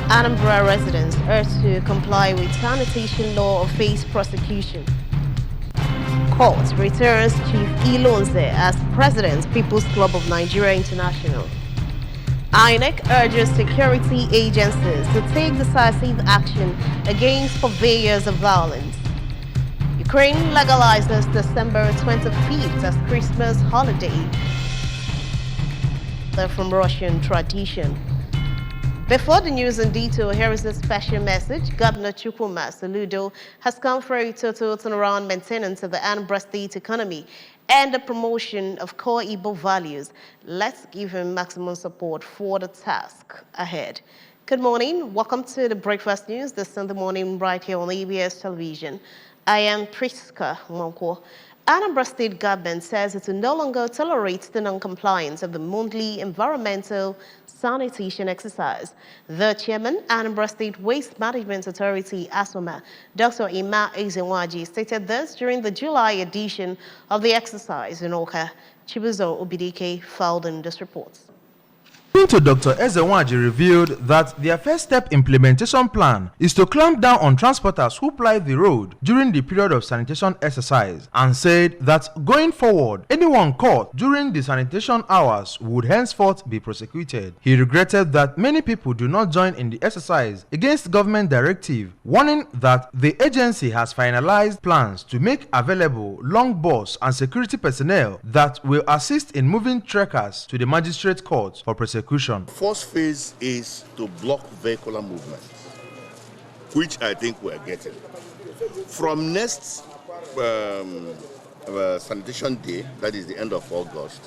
Anambra residents urged to comply with sanitation law or face prosecution. Court returns Chief Ilonze as President, People's Club of Nigeria International. INEC urges security agencies to take decisive action against purveyors of violence. Ukraine legalizes December 25th as Christmas holiday from Russian tradition. Before the news in detail, here is a special message. Governor Chukwuma Soludo has come for a total turnaround maintenance of the Anambra State economy and the promotion of core Igbo values. Let's give him maximum support for the task ahead. Good morning. Welcome to the Breakfast News this Sunday morning right here on ABS Television. I am Priska Monko. Anambra State government says it will no longer tolerate the non-compliance of the monthly environmental sanitation exercise. The chairman, Anambra State Waste Management Authority, ASOMA, Dr. Ima Ezenwaji, stated this during the July edition of the exercise in Oka. Chibuzo Obidike filed in this report. To Dr. Ezenwaji revealed that their first step implementation plan is to clamp down on transporters who ply the road during the period of sanitation exercise, and said that going forward, anyone caught during the sanitation hours would henceforth be prosecuted. He regretted that many people do not join in the exercise against government directive, warning that the agency has finalized plans to make available long bus and security personnel that will assist in moving trekkers to the magistrate court for prosecution. First phase is to block vehicular movement, which I think we're getting. From next sanitation day, that is the end of August,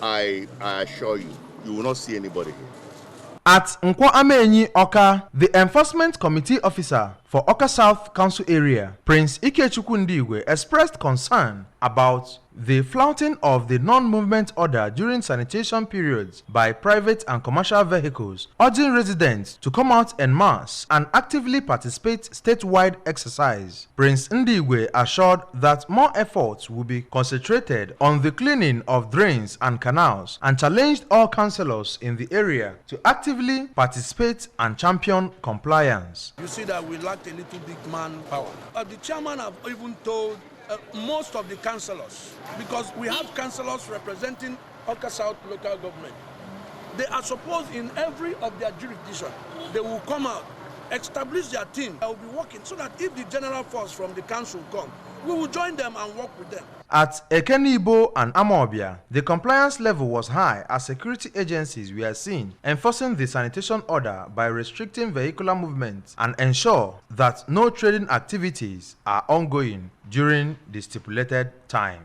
I assure you, you will not see anybody here. At Nkwa Amenyi Oka, the enforcement committee officer for Oka South Council area, Prince Ikechukwu Ndigwe, expressed concern about the flouting of the non-movement order during sanitation periods by private and commercial vehicles, urging residents to come out en masse and actively participate statewide exercise. Prince Ndigwe assured that more efforts will be concentrated on the cleaning of drains and canals, and challenged all councillors in the area to actively participate and champion compliance. You see that we lacked a little big manpower. The chairman have even told most of the councillors, because we have councillors representing Oka South local government. They are supposed in every of their jurisdiction, they will come out, establish their team, they will be working so that if the general force from the council come, we will join them and work with them. At Ekenibo and Amobia, the compliance level was high as security agencies were seen enforcing the sanitation order by restricting vehicular movement and ensure that no trading activities are ongoing during the stipulated time.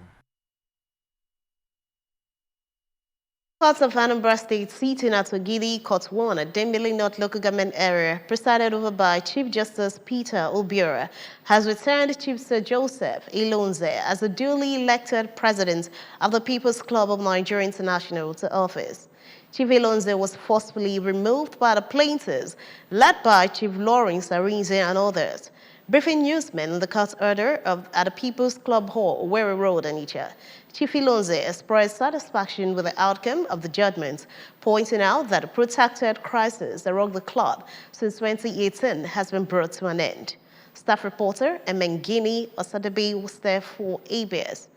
Court of Anambra State, sitting at Ogidi Court 1 at Dembele North Local Government Area, presided over by Chief Justice Peter Obiora, has returned Chief Sir Joseph Ilonze as the duly elected president of the People's Club of Nigeria International to office. Chief Ilonze was forcefully removed by the plaintiffs, led by Chief Lawrence Arinze and others. Briefing newsmen in the court order at the People's Club Hall, Owerri Road, Onitsha, Chief Ilonze expressed satisfaction with the outcome of the judgment, pointing out that a protracted crisis around the club since 2018 has been brought to an end. Staff reporter Emengini Osadebe was there for ABS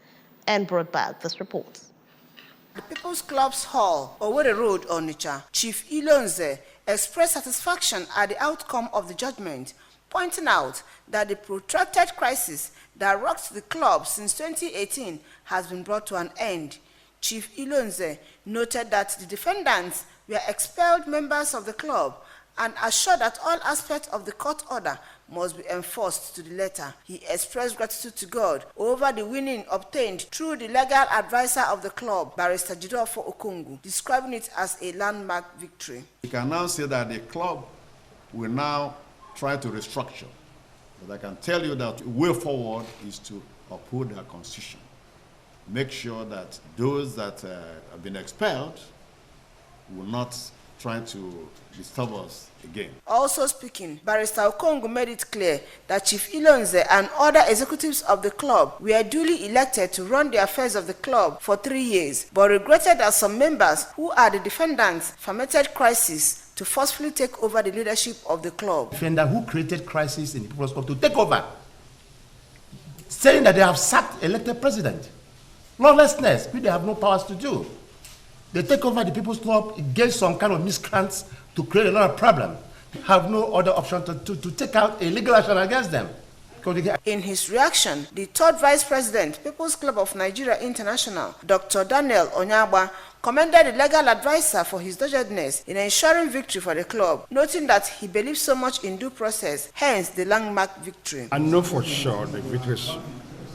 and brought back this report. The People's Club's Hall, Owerri Road, Onitsha, Chief Ilonze expressed satisfaction at the outcome of the judgment, pointing out that the protracted crisis that rocked the club since 2018 has been brought to an end. Chief Ilonze noted that the defendants were expelled members of the club and assured that all aspects of the court order must be enforced to the letter. He expressed gratitude to God over the winning obtained through the legal advisor of the club, Barrister Jidofo Okongu, describing it as a landmark victory. We can now say that the club will now try to restructure. But I can tell you that the way forward is to uphold our constitution. Make sure that those that have been expelled will not try to disturb us again. Also speaking, Barrister Okongu made it clear that Chief Ilonze and other executives of the club were duly elected to run the affairs of the club for 3 years, but regretted that some members who are the defendants fermented crisis to forcefully take over the leadership of the club. Defender who created crisis in the People's Club to take over, saying that they have sacked elected president. Lawlessness, which they have no powers to do. They take over the People's Club, engage some kind of miscreants to create a lot of problem. Have no other option to take out a legal action against them. In his reaction, the third Vice President, People's Club of Nigeria International, Dr. Daniel Onyagba, commended the legal advisor for his doggedness in ensuring victory for the club, noting that he believes so much in due process, hence the landmark victory. I know for sure the victory is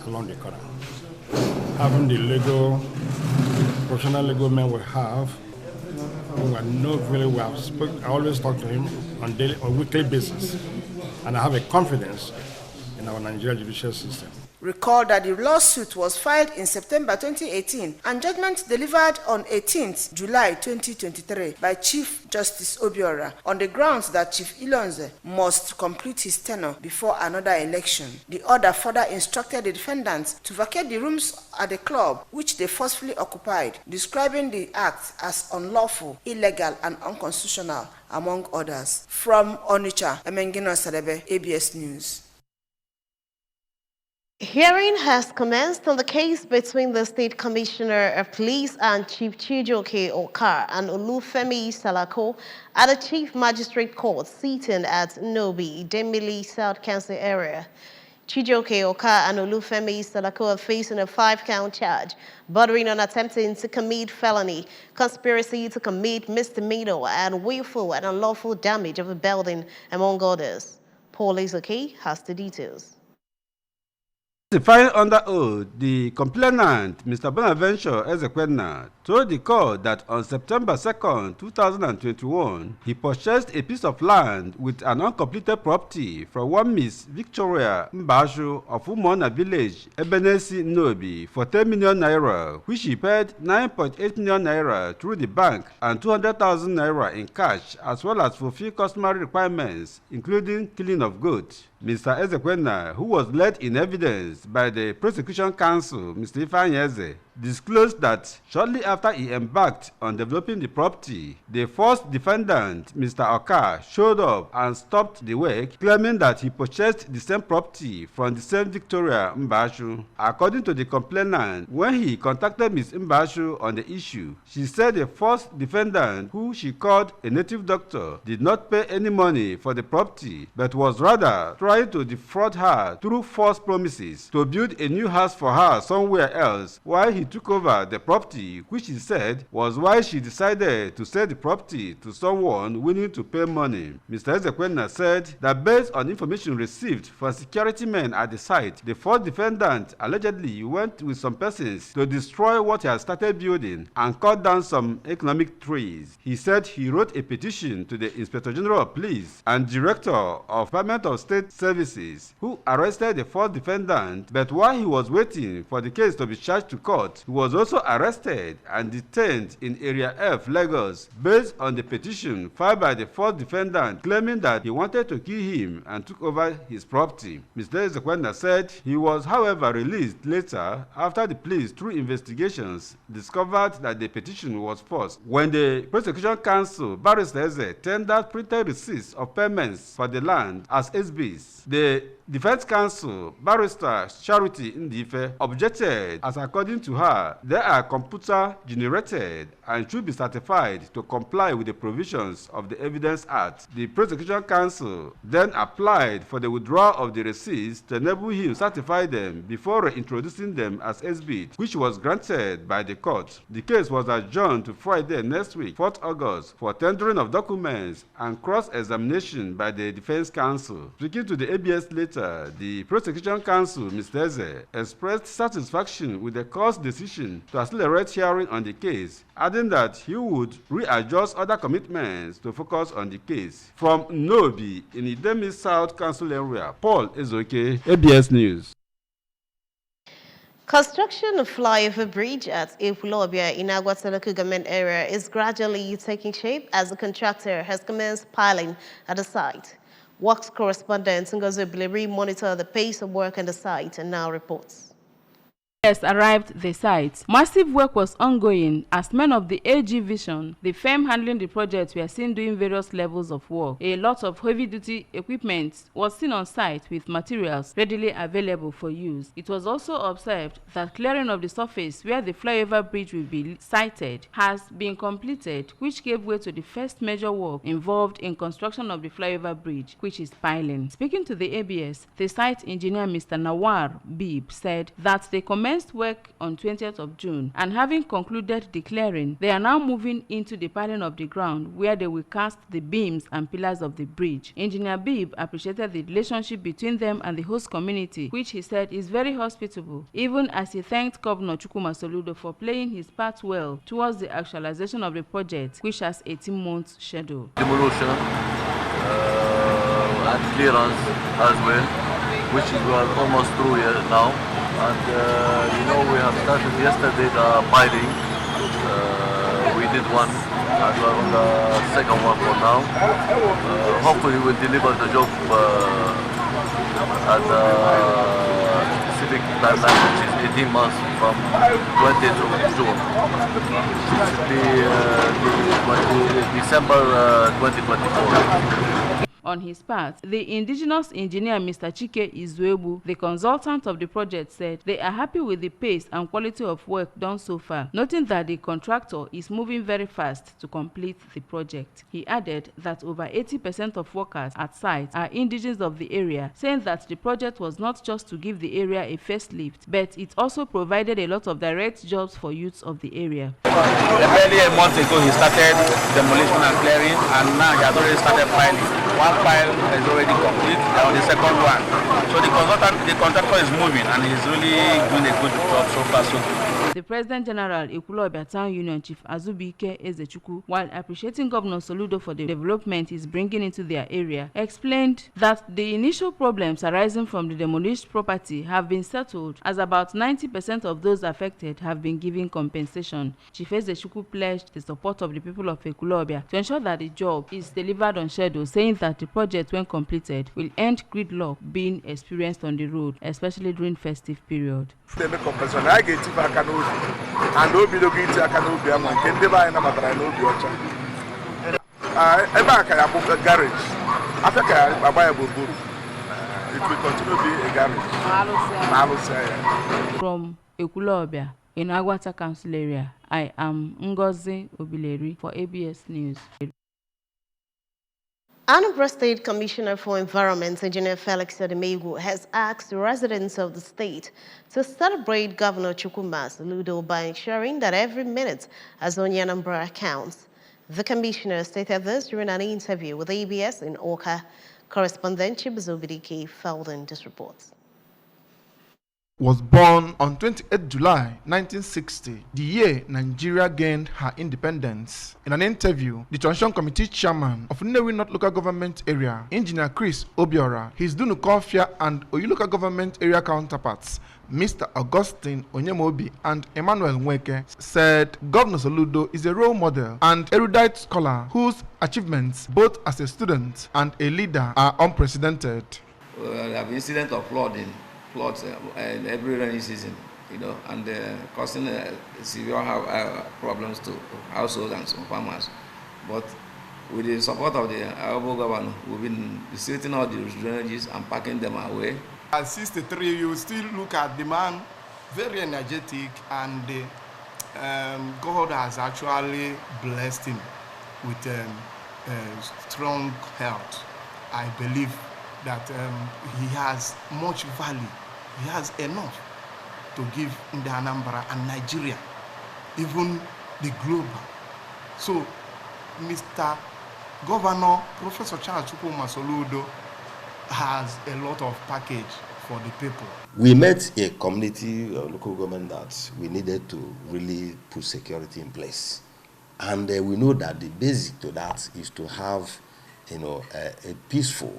along the corner. Having the professional legal men we have, who I know really well, I always talk to him on weekly basis, and I have a confidence in our Nigerian judicial system. Recall that the lawsuit was filed in September 2018 and judgment delivered on 18th July 2023 by Chief Justice Obiora on the grounds that Chief Ilonze must complete his tenure before another election. The order further instructed the defendants to vacate the rooms at the club which they forcefully occupied, describing the act as unlawful, illegal and unconstitutional, among others. From Onitsha, Emengino Sadebe, ABS News. Hearing has commenced on the case between the State Commissioner of Police and Chief Chijioke Okar and Olufemi Salako at the Chief Magistrate Court sitting at Nobi, Demili South Council area. Chijioke Okar and Olufemi Salako are facing a 5-count charge bordering on attempting to commit felony, conspiracy to commit misdemeanor, and willful and unlawful damage of a building, among others. Paul Isoke has the details. Testifying under oath, the complainant, Mr. Bonaventure Ezekwena, told the court that on September 2, 2021, he purchased a piece of land with an uncompleted property from one Miss Victoria Mbashu of Umona Village, Ebenesi, Nobi, for 10 million naira, which he paid 9.8 million naira through the bank and 200,000 naira in cash, as well as fulfill customary requirements, including killing of goats. Mr. Ezekwena, who was led in evidence by the prosecution counsel, Mr. Ifanyeze, disclosed that shortly after he embarked on developing the property, the first defendant, Mr. Okar, showed up and stopped the work, claiming that he purchased the same property from the same Victoria Mbashu. According to the complainant, when he contacted Ms. Mbashu on the issue, she said the first defendant, who she called a native doctor, did not pay any money for the property, but was rather trying to defraud her through false promises to build a new house for her somewhere else, while he took over the property, which he said was why she decided to sell the property to someone willing to pay money. Mr. Ezekwena said that based on information received from security men at the site, the fourth defendant allegedly went with some persons to destroy what he had started building and cut down some economic trees. He said he wrote a petition to the Inspector General of Police and Director of Department of State Services, who arrested the fourth defendant, but while he was waiting for the case to be charged to court, he was also arrested and detained in Area F, Lagos, based on the petition filed by the fourth defendant, claiming that he wanted to kill him and took over his property. Mr. Ezekwena said he was, however, released later after the police, through investigations, discovered that the petition was false. When the prosecution counsel, Barrister Eze, tendered printed receipts of payments for the land as SBs, the defense counsel, Barrister Charity Ndife, objected, as according to her, they are computer generated and should be certified to comply with the provisions of the Evidence Act. The prosecution counsel then applied for the withdrawal of the receipts to enable him to certify them before reintroducing them as SB, which was granted by the court. The case was adjourned to Friday next week, 4th August, for tendering of documents and cross-examination by the defense counsel. Speaking to the ABS later, the prosecution counsel, Mr. Eze, expressed satisfaction with the court's decision to accelerate hearing on the case, adding that he would readjust other commitments to focus on the case. From Nobi in Idemi South Council area, Paul Ezoke, ABS News. Construction of flyover bridge at Epulobia in Agwataloku government area is gradually taking shape as the contractor has commenced piling at the site. Works correspondent Ngozi Biliri monitored the pace of work on the site and now reports. arrived at the site. Massive work was ongoing as men of the AG Vision, the firm handling the project, were seen doing various levels of work. A lot of heavy-duty equipment was seen on site with materials readily available for use. It was also observed that clearing of the surface where the flyover bridge will be sited has been completed, which gave way to the first major work involved in construction of the flyover bridge, which is piling. Speaking to the ABS, the site engineer Mr. Nawar Bib said that they commenced work on 20th of June, and having concluded the clearing, they are now moving into the piling of the ground where they will cast the beams and pillars of the bridge. Engineer Bib appreciated the relationship between them and the host community, which he said is very hospitable, even as he thanked Governor Chukwuma Soludo for playing his part well towards the actualization of the project, which has 18 months schedule. Demolition and clearance as well, which is we are almost through here now. And we have started yesterday the piling. We did one, and we are on the second one for now. Hopefully we'll deliver the job at the specific timeline, which is 18 months from 20th of June. It will be December 2024. On his part, the indigenous engineer Mr. Chike Izuebu, the consultant of the project, said they are happy with the pace and quality of work done so far, noting that the contractor is moving very fast to complete the project. He added that over 80% of workers at site are indigenous of the area, saying that the project was not just to give the area a facelift, but it also provided a lot of direct jobs for youths of the area. Barely a month ago he started demolition and clearing, and now he has already started piling. One pile is already complete, on the second one. So the contractor is moving, and he's really doing a good job so far, so good. The President General Ekwulobia Town Union Chief Azubike Ezechukwu, while appreciating Governor Soludo for the development he's bringing into their area, explained that the initial problems arising from the demolished property have been settled, as about 90% of those affected have been given compensation. Chief Ezechukwu pledged the support of the people of Ekwulobia to ensure that the job is delivered on schedule, saying that the project, when completed, will end gridlock being experienced on the road, especially during festive period. And obi do giti aka no obi ama nke ndị ba anyị nabatara na obi ọcha ebe aka ya bụ garage afọ ka ya agba ya gburugburu it will continue to be a garage. From Ekwulobia in Agwata Council area, I am Ngozi Obileri for ABS News. Anambra State Commissioner for Environment, Engineer Felix Ademegu, has asked residents of the state to celebrate Governor Chukwuma Soludo by ensuring that every minute as on Anambra counts. The commissioner stated this during an interview with ABS in Awka. Correspondent Chibuzobidike filed in this report. Was born on 28 July 1960, the year Nigeria gained her independence. In an interview, the Transition Committee chairman of Nnewi North Local Government Area, Engineer Chris Obiora, his Dunukofia and Oyi Local Government Area counterparts, Mr. Augustine Onyemobi and Emmanuel Nweke, said Governor Soludo is a role model and erudite scholar whose achievements, both as a student and a leader, are unprecedented. There have been incidents of flooding. Floods every rainy season, and causing severe problems to households and some farmers. But with the support of the Honorable Governor, we've been distributing all the drainages and packing them away. At 63, you still look at the man, very energetic, and God has actually blessed him with strong health. I believe that he has much value. He has enough to give in the Anambra and Nigeria, even the globe. So, Mr. Governor, Professor Charles Chukwuma Soludo has a lot of package for the people. We met a community, local government, that we needed to really put security in place. And we know that the basic to that is to have, a peaceful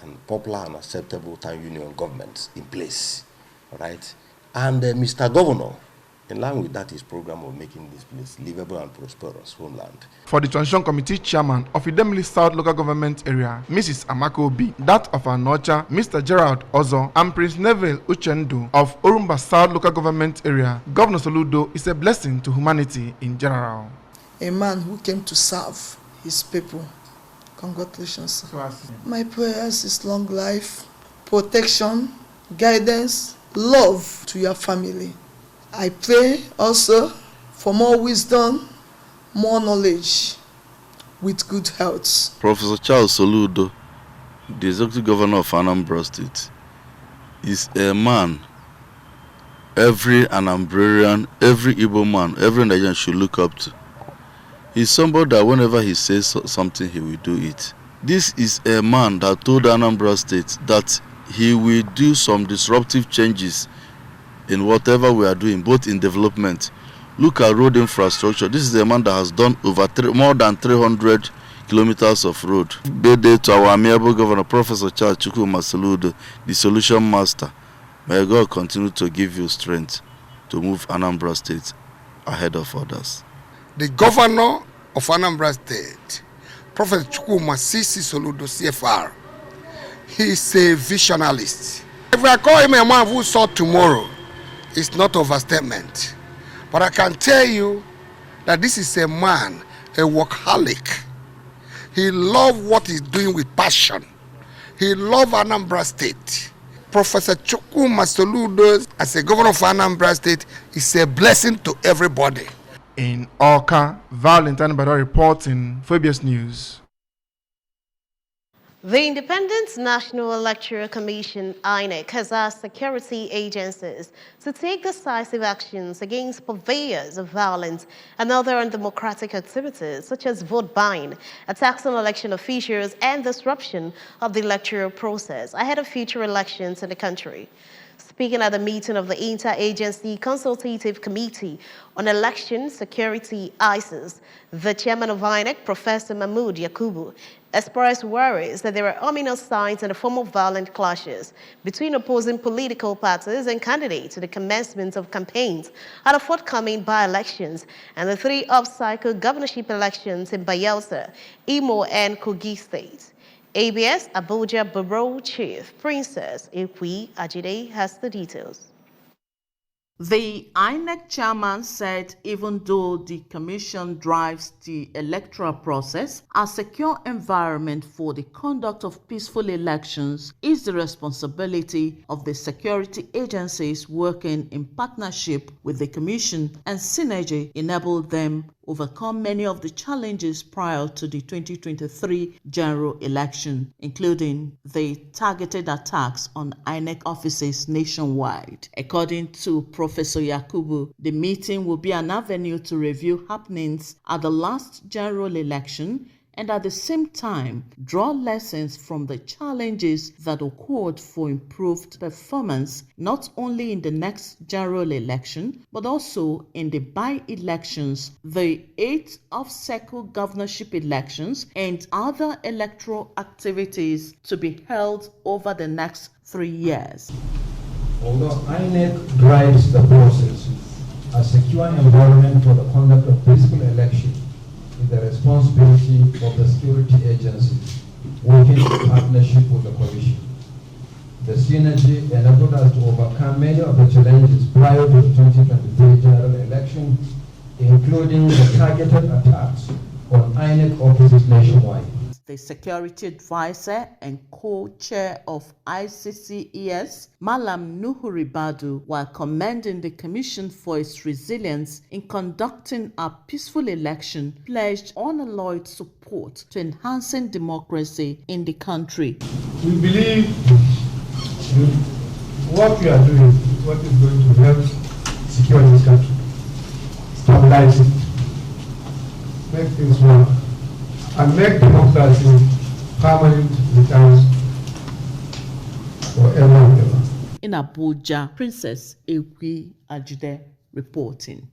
and popular and acceptable town union government in place, right? And Mr. Governor In line with that, his program of making this place livable and prosperous homeland. For the Transition Committee Chairman of Idemili South Local Government Area, Mrs. Amako Obi, that of Anocha, Mr. Gerald Ozo, and Prince Neville Uchendu of Orumba South Local Government Area, Governor Soludo is a blessing to humanity in general. A man who came to serve his people. Congratulations. My prayers is long life, protection, guidance, love to your family. I pray also for more wisdom, more knowledge, with good health. Professor Charles Soludo, the Executive Governor of Anambra State, is a man every Anambrarian, every Igbo man, every Nigerian should look up to. He's somebody that whenever he says something, he will do it. This is a man that told Anambra State that he will do some disruptive changes in whatever we are doing, both in development. Look at road infrastructure. This is a man that has done more than 300 kilometers of road. Birthday to our amiable governor, Professor Charles Chukwuma Soludo, the solution master. May God continue to give you strength to move Anambra State ahead of others. The governor of Anambra State, Professor Chukwuma Soludo, CFR, he is a visionalist. If I call him a man who saw tomorrow, it's not overstatement. But I can tell you that this is a man, a workaholic. He loves what he's doing with passion. He loves Anambra State. Professor Chukwuma Soludo, as a governor of Anambra State, is a blessing to everybody. In Awka, Valentine Bado reporting for ABS News. The Independent National Electoral Commission, INEC, has asked security agencies to take decisive actions against purveyors of violence and other undemocratic activities, such as vote buying, attacks on election officials, and disruption of the electoral process ahead of future elections in the country. Speaking at the meeting of the Interagency Consultative Committee on Election Security, ISIS, the chairman of INEC, Professor Mahmood Yakubu, expressed worries that there are ominous signs in the form of violent clashes between opposing political parties and candidates to the commencement of campaigns at the forthcoming by-elections and the 3 off-cycle governorship elections in Bayelsa, Imo, and Kogi states. ABS Abuja Bureau Chief Princess Ekwi Ajide has the details. The INEC chairman said even though the commission drives the electoral process, a secure environment for the conduct of peaceful elections is the responsibility of the security agencies working in partnership with the commission, and synergy enabled them overcome many of the challenges prior to the 2023 general election, including the targeted attacks on INEC offices nationwide. According to Professor Yakubu, the meeting will be an avenue to review happenings at the last general election and at the same time draw lessons from the challenges that occurred for improved performance not only in the next general election but also in the by-elections, the 8 off-cycle governorship elections, and other electoral activities to be held over the next 3 years. Although INEC drives the process, a secure environment for the conduct of peaceful elections is the responsibility of the security agencies working in partnership with the Commission. The synergy enabled us to overcome many of the challenges prior to the 2023 general election, including the targeted attacks on INEC offices nationwide. The security advisor and co-chair of ICCES, Malam Nuhu Ribadu, while commending the Commission for its resilience in conducting a peaceful election, pledged unalloyed support to enhancing democracy in the country. We believe what we are doing is what is going to help secure this country, stabilize it, make things work, and make democracy permanent returns forever and ever. In Abuja, Princess Ekwi Ajide reporting.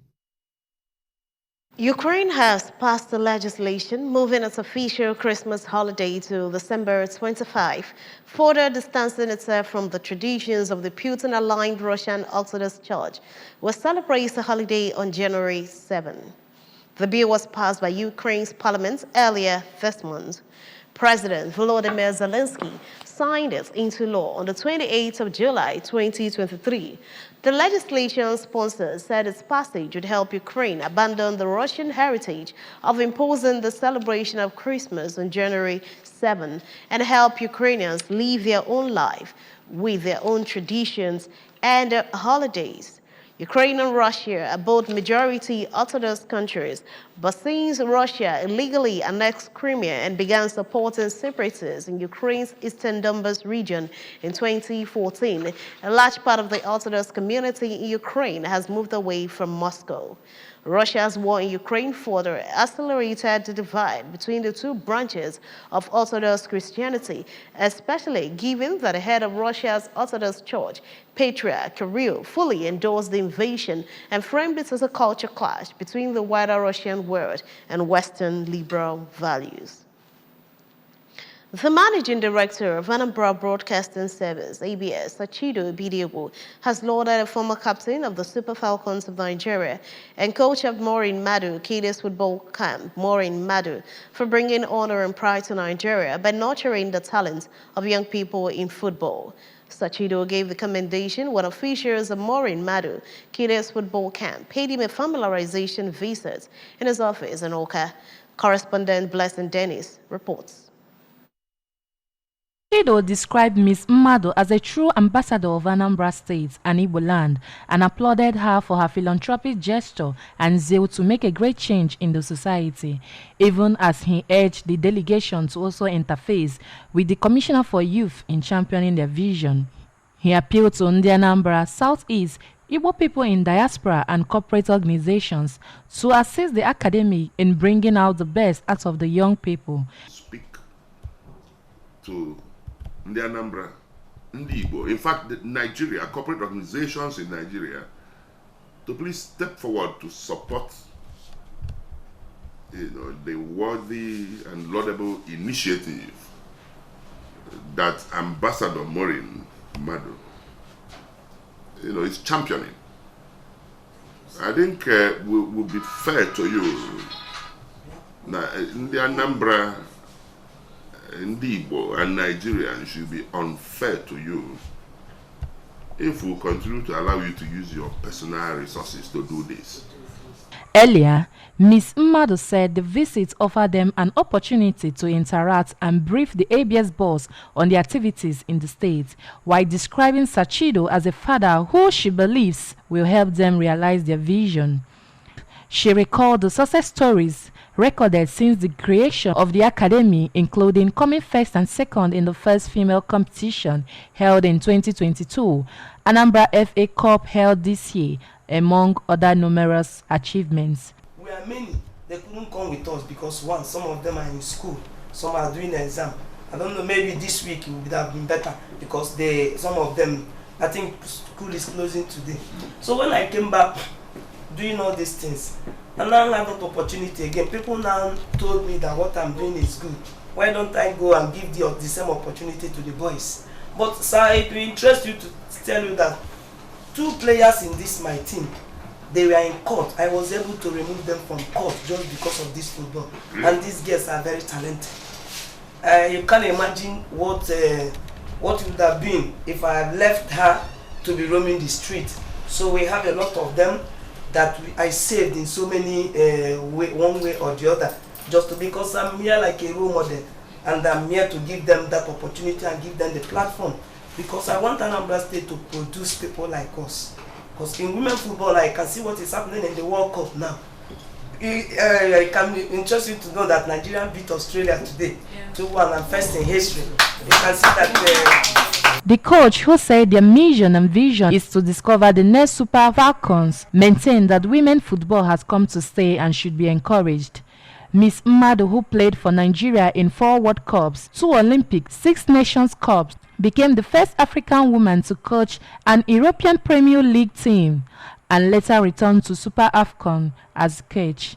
Ukraine has passed a legislation moving its official Christmas holiday to December 25, further distancing itself from the traditions of the Putin-aligned Russian Orthodox Church, which celebrates the holiday on January 7. The bill was passed by Ukraine's parliament earlier this month. President Volodymyr Zelensky signed it into law on the 28th of July 2023. The legislation sponsor said its passage would help Ukraine abandon the Russian heritage of imposing the celebration of Christmas on January 7 and help Ukrainians live their own life with their own traditions and holidays. Ukraine and Russia are both majority Orthodox countries, but since Russia illegally annexed Crimea and began supporting separatists in Ukraine's eastern Donbas region in 2014, a large part of the Orthodox community in Ukraine has moved away from Moscow. Russia's war in Ukraine further accelerated the divide between the two branches of Orthodox Christianity, especially given that the head of Russia's Orthodox Church, Patriarch Kirill, fully endorsed the invasion and framed it as a culture clash between the wider Russian world and Western liberal values. The managing director of Anambra Broadcasting Service, ABS, Sachido Bidiobu, has lauded a former captain of the Super Falcons of Nigeria and coach of Maureen Madu, Kids Football Camp, Maureen Madu, for bringing honor and pride to Nigeria by nurturing the talents of young people in football. Sachido gave the commendation when officials of Maureen Madu, Kids Football Camp, paid him a familiarization visit in his office in Oka. Correspondent Blessing Dennis reports. Chido described Ms. Mmadu as a true ambassador of Anambra State and Igbo land and applauded her for her philanthropic gesture and zeal to make a great change in the society, even as he urged the delegation to also interface with the Commissioner for Youth in championing their vision. He appealed to the Anambra, Southeast, Igbo people in diaspora and corporate organizations to assist the academy in bringing out the best out of the young people. Speak to Ndi Anambra, Ndi Igbo, in fact, Nigeria, corporate organizations in Nigeria, to please step forward to support, the worthy and laudable initiative that Ambassador Maureen Madu, is championing. I think would be fair to you. Now, Ndi Anambra, Igbo and Nigerians should be unfair to you if we continue to allow you to use your personal resources to do this. Earlier, Ms. Mmadu said the visit offered them an opportunity to interact and brief the ABS boss on the activities in the state, while describing Sachido as a father who she believes will help them realize their vision. She recalled the success stories recorded since the creation of the academy, including coming first and second in the first female competition held in 2022, Anambra FA Cup held this year, among other numerous achievements. We are many. They couldn't come with us because one, some of them are in school, some are doing an exam. I don't know, maybe this week it would have been better because some of them, I think school is closing today. So when I came back doing all these things, and now I have that opportunity again. People now told me that what I'm doing is good. Why don't I go and give the same opportunity to the boys? But sir, it will interest you to tell you that 2 players in this my team, they were in court. I was able to remove them from court just because of this football. And these girls are very talented. You can't imagine what it would have been if I had left her to be roaming the street. So we have a lot of them that I saved in so many one way or the other, just because I'm here like a role model, and I'm here to give them that opportunity and give them the platform, because I want Anambra State to produce people like us. Because in women football, I can see what is happening in the World Cup now. It can be interesting to know that Nigeria beat Australia today 2-1 and first in history. You can see that the coach, who said their mission and vision is to discover the next Super Falcons, maintained that women football has come to stay and should be encouraged. Ms. Mmadu, who played for Nigeria in 4 World Cups, 2 Olympics, 6 Nations Cups, became the first African woman to coach an European Premier League team. and later returned to Super AFCON as coach.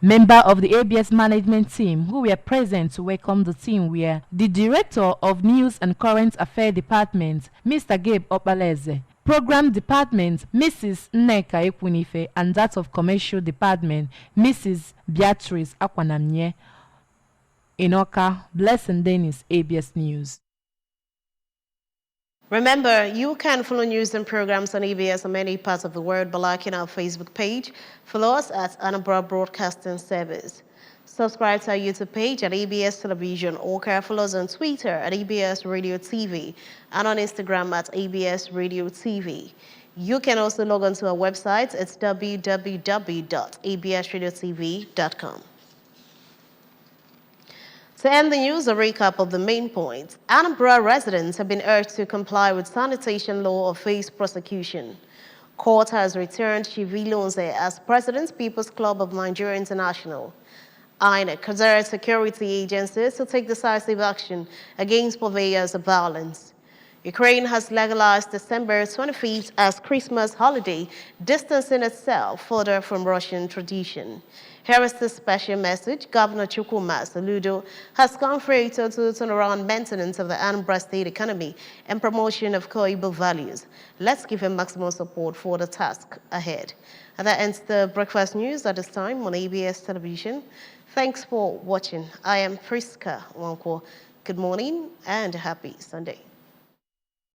Member of the ABS management team who were present to welcome the team were the Director of News and Current Affairs Department, Mr. Gabe Opaleze, Program Department, Mrs. Nneka Ekwunife, and that of Commercial Department, Mrs. Beatrice Akwanamye. In Oka, Blessing Dennis, ABS News. Remember, you can follow news and programs on ABS in many parts of the world by liking our Facebook page. Follow us at Anambra Broadcasting Service. Subscribe to our YouTube page at ABS Television or follow us on Twitter at ABS Radio TV and on Instagram at ABS Radio TV. You can also log on to our website. It's www.absradiotv.com. To end the news, a recap of the main points. Anambra residents have been urged to comply with sanitation law or face prosecution. Court has returned Chief Ilonze as President, People's Club of Nigeria International. INEC has urged security agencies to take decisive action against purveyors of violence. Ukraine has legalized December 25th as Christmas holiday, distancing itself further from Russian tradition. Here is the special message. Governor Chukwuma Soludo has gone for a total turnaround maintenance of the Anambra State economy and promotion of Koibo values. Let's give him maximum support for the task ahead. And that ends the breakfast news at this time on ABS Television. Thanks for watching. I am Priska Wanko. Good morning and happy Sunday.